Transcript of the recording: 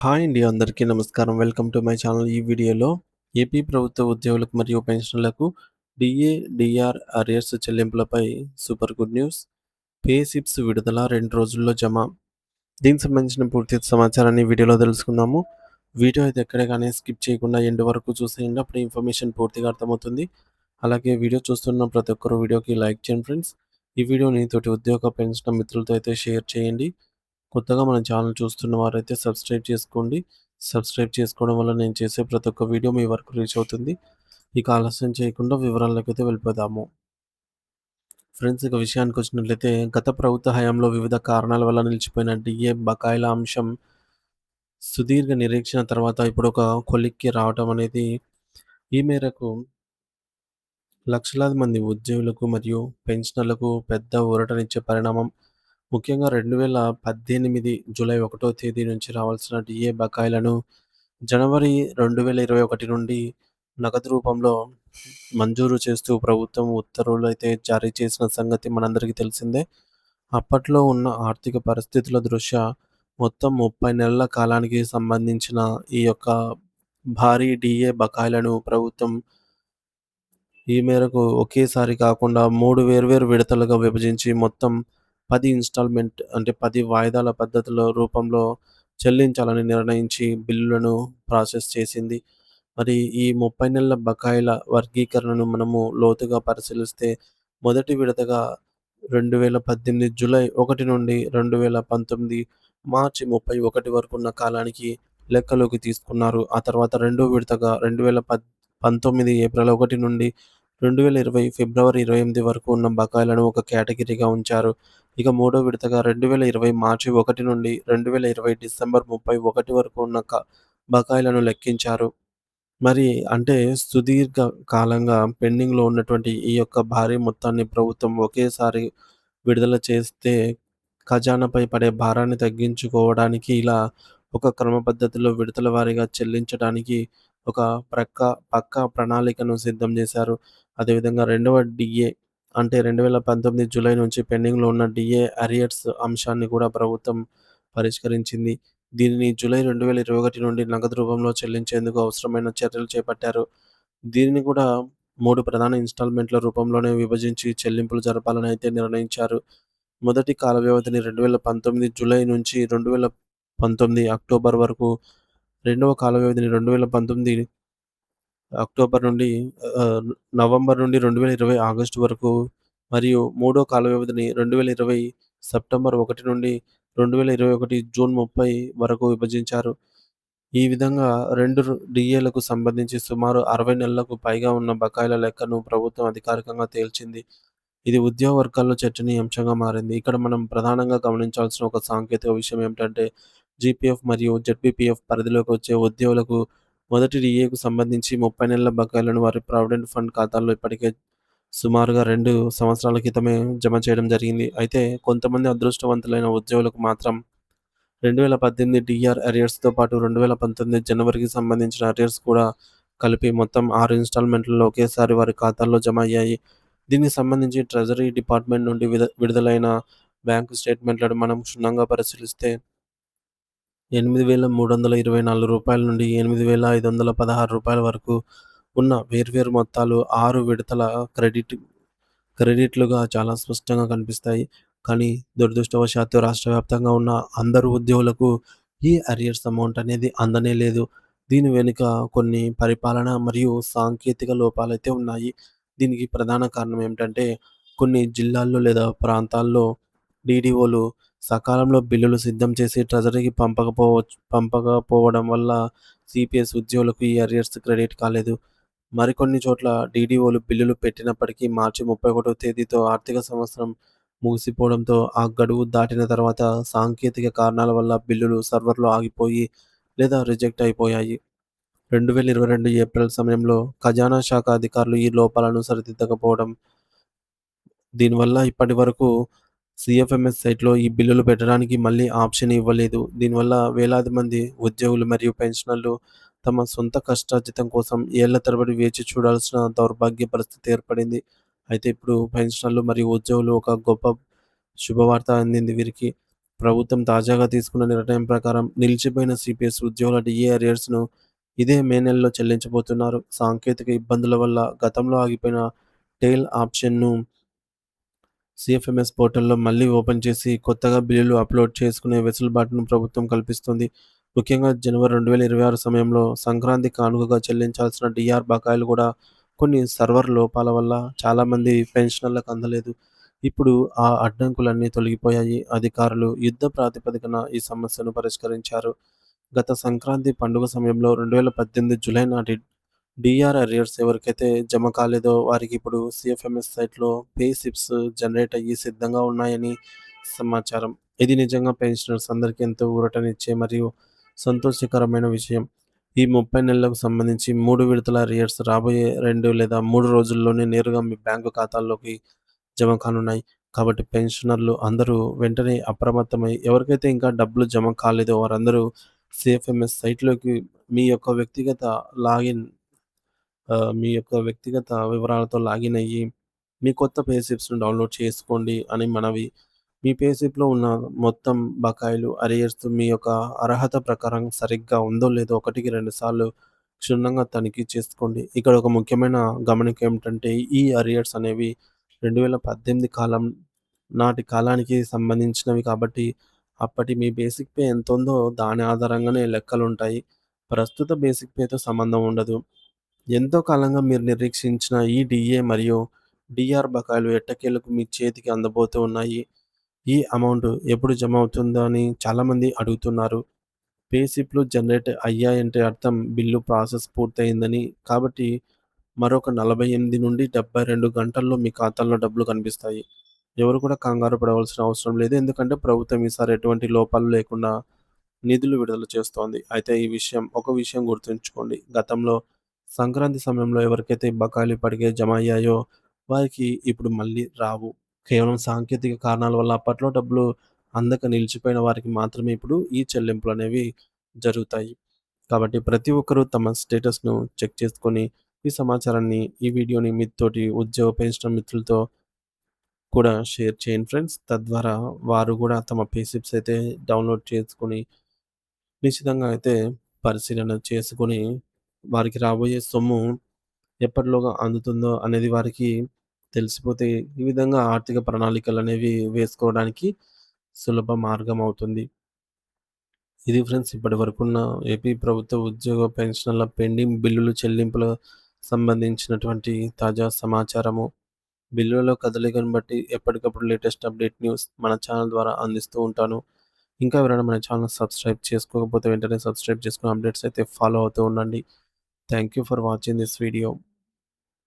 Hi అండి. అందరికీ నమస్కారం. Welcome to my channel. ఈ వీడియోలో ఏపీ ప్రభుత్వ ఉద్యోగులకు మరియు పెన్షనర్లకు డీఏ, డీఆర్ అరియర్స్ చెల్లింపులపై super good news. Pay slips విడుదల 2 రోజుల్లో జమ. దీనికి సంబంధించిన పూర్తి సమాచారాన్ని వీడియోలో తెలుసుకుందాము. వీడియో అయితే ఎక్కడ కానీ స్కిప్ చేయకుండా ఎండ్ వరకు చూసేయండి. అప్పుడు ఇన్ఫర్మేషన్ పూర్తిగా అర్థమవుతుంది. అలాగే వీడియో చూస్తున్న ప్రతి ఒక్కరు వీడియోకి లైక్ చేయండి ఫ్రెండ్స్. ఈ వీడియోని తోటి ఉద్యోగ పెన్షన్ మిత్రులతో అయితే షేర్ చేయండి. కొత్తగా మన ఛానల్ చూస్తున్న వారైతే సబ్స్క్రైబ్ చేసుకోండి. సబ్స్క్రైబ్ చేసుకోవడం వల్ల నేను చేసే ప్రతి ఒక్క వీడియో మీ వరకు రీచ్ అవుతుంది. ఇక ఆలస్యం చేయకుండా వివరాల్లోకైతే వెళ్ళిపోదాము. ఫ్రెండ్స్, ఇక విషయానికొచ్చినట్లయితే గత ప్రభుత్వ హయాంలో వివిధ కారణాల వల్ల నిలిచిపోయిన డీఏ బకాయిల అంశం సుదీర్ఘ నిరీక్షణ తర్వాత ఇప్పుడు ఒక కొలిక్కి రావటం అనేది ఈ మేరకు లక్షలాది మంది ఉద్యోగులకు మరియు పెన్షనర్లకు పెద్ద ఊరటనిచ్చే పరిణామం. ముఖ్యంగా 2018 జూలై 1వ తేదీ నుంచి రావాల్సిన డీఏ బకాయిలను జనవరి 2021 నుండి నగదు రూపంలో మంజూరు చేస్తూ ప్రభుత్వం ఉత్తర్వులైతే జారీ చేసిన సంగతి మనందరికీ తెలిసిందే. అప్పట్లో ఉన్న ఆర్థిక పరిస్థితుల దృష్ట్యా మొత్తం 30 నెలల కాలానికి సంబంధించిన ఈ యొక్క భారీ డీఏ బకాయిలను ప్రభుత్వం ఈ మేరకు ఒకేసారి కాకుండా 3 వేర్వేరు విడతలుగా విభజించి మొత్తం 10 ఇన్‌స్టాల్‌మెంట్ అంటే 10 వాయిదాల పద్ధతిలో రూపంలో చెల్లించాలని నిర్ణయించి బిల్లులను ప్రాసెస్ చేసింది. మరి ఈ 30 నెలల బకాయిల వర్గీకరణను మనము లోతుగా పరిశీలిస్తే మొదటి విడతగా 2018 జూలై 1 నుండి 2019 మార్చి 31 వరకు ఉన్న కాలానికి లెక్కలోకి తీసుకున్నారు. ఆ తర్వాత రెండో విడతగా 2019 ఏప్రిల్ 1 నుండి 2020 ఫిబ్రవరి 28 వరకు ఉన్న బకాయిలను ఒక కేటగిరీగా ఉంచారు. ఇక మూడో విడతగా 2020 మార్చి 1 నుండి 2020 డిసెంబర్ 31 వరకు ఉన్న బకాయిలను లెక్కించారు. మరి అంటే సుదీర్ఘ కాలంగా పెండింగ్‌లో ఉన్నటువంటి ఈ యొక్క భారీ మొత్తాన్ని ప్రభుత్వం ఒకేసారి విడుదల చేస్తే ఖజానాపై పడే భారాన్ని తగ్గించుకోవడానికి ఇలా ఒక క్రమ పద్ధతిలో విడతల వారీగా చెల్లించడానికి ఒక పక్కా ప్రణాళికను సిద్ధం చేశారు. అదేవిధంగా రెండవ డీఏ అంటే 2019 జూలై నుంచి పెండింగ్‌లో ఉన్న డీఏ అరియర్స్ అంశాన్ని కూడా ప్రభుత్వం పరిష్కరించింది. దీనిని జూలై 2021 నుండి నగదు రూపంలో చెల్లించేందుకు అవసరమైన చర్యలు చేపట్టారు. దీనిని కూడా 3 ప్రధాన ఇన్‌స్టాల్‌మెంట్‌ల రూపంలోనే విభజించి చెల్లింపులు జరపాలని అయితే నిర్ణయించారు. మొదటి కాల వ్యవధిని 2019 జూలై నుంచి 2019 అక్టోబర్ వరకు, రెండవ కాల వ్యవధిని 2019 అక్టోబర్ నుండి నవంబర్ నుండి 2020 ఆగస్టు వరకు మరియు మూడో కాల వ్యవధిని 2020 సెప్టెంబర్ 1 నుండి 2021 జూన్ 30 వరకు విభజించారు. ఈ విధంగా 2 డీఏలకు సంబంధించి సుమారు 60 నెలలకు పైగా ఉన్న బకాయిల లెక్కను ప్రభుత్వం అధికారికంగా తేల్చింది. ఇది ఉద్యోగ వర్గాల్లో చర్చనీయాంశంగా మారింది. ఇక్కడ మనం ప్రధానంగా గమనించాల్సిన ఒక సాంకేతిక విషయం ఏమిటంటే జీపీఎఫ్ మరియు జెడ్పీపీఎఫ్ పరిధిలోకి వచ్చే ఉద్యోగులకు మొదటి డీఏకు సంబంధించి 30 నెలల బకాయిలను వారి ప్రావిడెంట్ ఫండ్ ఖాతాల్లో ఇప్పటికే సుమారుగా 2 సంవత్సరాల క్రితమే జమ చేయడం జరిగింది. అయితే కొంతమంది అదృష్టవంతులైన ఉద్యోగులకు మాత్రం 2018 డీఆర్ అరియర్స్‌తో పాటు 2019 జనవరికి సంబంధించిన అరియర్స్ కూడా కలిపి మొత్తం 6 ఇన్‌స్టాల్‌మెంట్లలో ఒకేసారి వారి ఖాతాల్లో జమ అయ్యాయి. దీనికి సంబంధించి ట్రెజరీ డిపార్ట్‌మెంట్ నుండి విడుదలైన బ్యాంకు స్టేట్‌మెంట్‌లను మనం క్షుణ్ణంగా పరిశీలిస్తే రూ. 8,324 నుండి రూ. 8,516 వరకు ఉన్న వేర్వేరు మొత్తాలు 6 విడతల క్రెడిట్లుగా చాలా స్పష్టంగా కనిపిస్తాయి. కానీ దురదృష్టవశాత్తు రాష్ట్ర వ్యాప్తంగా ఉన్న అందరు ఉద్యోగులకు ఈ అరియర్స్ అమౌంట్ అనేది అందనే లేదు. దీని వెనుక కొన్ని పరిపాలన మరియు సాంకేతిక లోపాలైతే ఉన్నాయి. దీనికి ప్రధాన కారణం ఏమిటంటే కొన్ని జిల్లాల్లో లేదా ప్రాంతాల్లో డీడీఓలు సకాలంలో బిల్లులు సిద్ధం చేసి ట్రెజరీకి పంపకపోవడం వల్ల సీపీఎస్ ఉద్యోగులకు ఈ అరియర్స్ క్రెడిట్ కాలేదు. మరికొన్ని చోట్ల డీడీఓలు బిల్లులు పెట్టినప్పటికీ మార్చి 31వ తేదీతో ఆర్థిక సంవత్సరం ముగిసిపోవడంతో ఆ గడువు దాటిన తర్వాత సాంకేతిక కారణాల వల్ల బిల్లులు సర్వర్‌లో ఆగిపోయి లేదా రిజెక్ట్ అయిపోయాయి. 2022 ఏప్రిల్ సమయంలో ఖజానా శాఖ అధికారులు ఈ లోపాలను సరిదిద్దకపోవడం, దీనివల్ల ఇప్పటివరకు సీఎఫ్ఎంఎస్ సైట్‌లో ఈ బిల్లులు పెట్టడానికి మళ్ళీ ఆప్షన్ ఇవ్వలేదు. దీనివల్ల వేలాది మంది ఉద్యోగులు మరియు పెన్షనర్లు తమ సొంత కష్టార్జితం కోసం ఏళ్ల తరబడి వేచి చూడాల్సిన దౌర్భాగ్య పరిస్థితి ఏర్పడింది. అయితే ఇప్పుడు పెన్షనర్లు మరియు ఉద్యోగులు ఒక గొప్ప శుభవార్త అందింది వీరికి. ప్రభుత్వం తాజాగా తీసుకున్న నిర్ణయం ప్రకారం నిలిచిపోయిన సిపిఎస్ ఉద్యోగుల డిఏ అరియర్స్‌ను ఇదే మే నెలలో చెల్లించబోతున్నారు. సాంకేతిక ఇబ్బందుల వల్ల గతంలో ఆగిపోయిన టెయిల్ ఆప్షన్‌ను సీఎఫ్ఎంఎస్ పోర్టల్‌లో మళ్లీ ఓపెన్ చేసి కొత్తగా బిల్లులు అప్‌లోడ్ చేసుకునే వెసులుబాటును ప్రభుత్వం కల్పిస్తుంది. ముఖ్యంగా జనవరి 2026 సమయంలో సంక్రాంతి కానుకగా చెల్లించాల్సిన డీఆర్ బకాయిలు కూడా కొన్ని సర్వర్ లోపాల వల్ల చాలామంది పెన్షనర్లకు అందలేదు. ఇప్పుడు ఆ అడ్డంకులన్నీ తొలగిపోయాయి. అధికారులు యుద్ధ ప్రాతిపదికన ఈ సమస్యను పరిష్కరించారు. గత సంక్రాంతి పండుగ సమయంలో 2018 జూలై నాటి డీఆర్ అరియర్స్ ఎవరికైతే జమ కాలేదో వారికిప్పుడు సీఎఫ్ఎంఎస్ సైట్‌లో పే స్లిప్స్ జనరేట్ అయ్యి సిద్ధంగా ఉన్నాయని సమాచారం. ఇది నిజంగా పెన్షనర్స్ అందరికీ ఎంతో ఊరటనిచ్చే మరియు సంతోషకరమైన విషయం. ఈ 30 నెలలకు సంబంధించి 3 విడతల అరియర్స్ రాబోయే 2 లేదా 3 రోజుల్లోనే నేరుగా మీ బ్యాంకు ఖాతాల్లోకి జమ కానున్నాయి. కాబట్టి పెన్షనర్లు అందరూ వెంటనే అప్రమత్తమై ఎవరికైతే ఇంకా డబ్బులు జమ కాలేదో వారందరూ సీఎఫ్ఎంఎస్ సైట్‌లోకి మీ యొక్క వ్యక్తిగత లాగిన్ మీ యొక్క వ్యక్తిగత వివరాలతో లాగిన్ అయ్యి, మీ కొత్త పే స్లిప్స్‌ను డౌన్‌లోడ్ చేసుకోండి అని మనవి. మీ పే స్లిప్‌లో ఉన్న మొత్తం బకాయిలు, అరియర్స్ మీ యొక్క అర్హత ప్రకారం సరిగ్గా ఉందో లేదో ఒకటికి 2 సార్లు క్షుణ్ణంగా తనిఖీ చేసుకోండి. ఇక్కడ ఒక ముఖ్యమైన గమనిక ఏమిటంటే, ఈ అరియర్స్ అనేవి 2018 కాలం నాటి కాలానికి సంబంధించినవి కాబట్టి, అప్పటి మీ బేసిక్ పే ఎంతుందో దాని ఆధారంగానే లెక్కలుంటాయి. ప్రస్తుత బేసిక్ పేతో సంబంధం ఉండదు. ఎంతో కాలంగా మీరు నిరీక్షించిన ఈ డీఏ మరియు డీఆర్ బకాయిలు ఎట్టకేలకు మీ చేతికి అందబోతూ ఉన్నాయి. ఈ అమౌంట్ ఎప్పుడు జమ అవుతుందో అని చాలామంది అడుగుతున్నారు. పే స్లిప్‌లు జనరేట్ అయ్యాయంటే అర్థం బిల్లు ప్రాసెస్ పూర్తయిందని. కాబట్టి మరొక 48-72 గంటల్లో మీ ఖాతాల్లో డబ్బులు కనిపిస్తాయి. ఎవరు కూడా కంగారు పడవలసిన అవసరం లేదు. ఎందుకంటే ప్రభుత్వం ఈసారి ఎటువంటి లోపాలు లేకుండా నిధులు విడుదల చేస్తోంది. అయితే ఒక విషయం గుర్తుంచుకోండి. గతంలో సంక్రాంతి సమయంలో ఎవరికైతే బకాయిలు ఇప్పటికే జమ అయ్యాయో వారికి ఇప్పుడు మళ్ళీ రావు. కేవలం సాంకేతిక కారణాల వల్ల అప్పట్లో డబ్బులు అందక నిలిచిపోయిన వారికి మాత్రమే ఇప్పుడు ఈ చెల్లింపులనేవి జరుగుతాయి. కాబట్టి ప్రతి ఒక్కరూ తమ స్టేటస్‌ను చెక్ చేసుకొని ఈ సమాచారాన్ని, ఈ వీడియోని మీతోటి ఉద్యోగ పెన్షన్ మిత్రులతో కూడా షేర్ చేయండి ఫ్రెండ్స్. తద్వారా వారు గూడా తమ పే స్లిప్స్ అయితే డౌన్‌లోడ్ చేసుకొని నిశితంగా అయితే పరిశీలన చేసుకొని, వారికి రాబోయే సొమ్ము ఎప్పటిలోగా అందుతుందో అనేది వారికి తెలిసిపోతే, ఈ విధంగా ఆర్థిక ప్రణాళికలనేవి వేసుకోవడానికి సులభ మార్గం అవుతుంది. ఇది ఫ్రెండ్స్ ఇప్పటివరకున్న ఏపీ ప్రభుత్వ ఉద్యోగ పెన్షన్‌ల పెండింగ్ బిల్లులు చెల్లింపుల సంబంధించినటువంటి తాజా సమాచారము. బిల్లులలో కదలికను బట్టి ఎప్పటికప్పుడు లేటెస్ట్ అప్డేట్ న్యూస్ మన ఛానల్ ద్వారా అందిస్తూ ఉంటాను. ఇంకా ఎవరైనా మన ఛానల్ సబ్స్క్రైబ్ చేసుకోకపోతే వెంటనే సబ్స్క్రైబ్ చేసుకొని అప్డేట్స్ అయితే ఫాలో అవుతూ ఉండండి. Thank you for watching this video.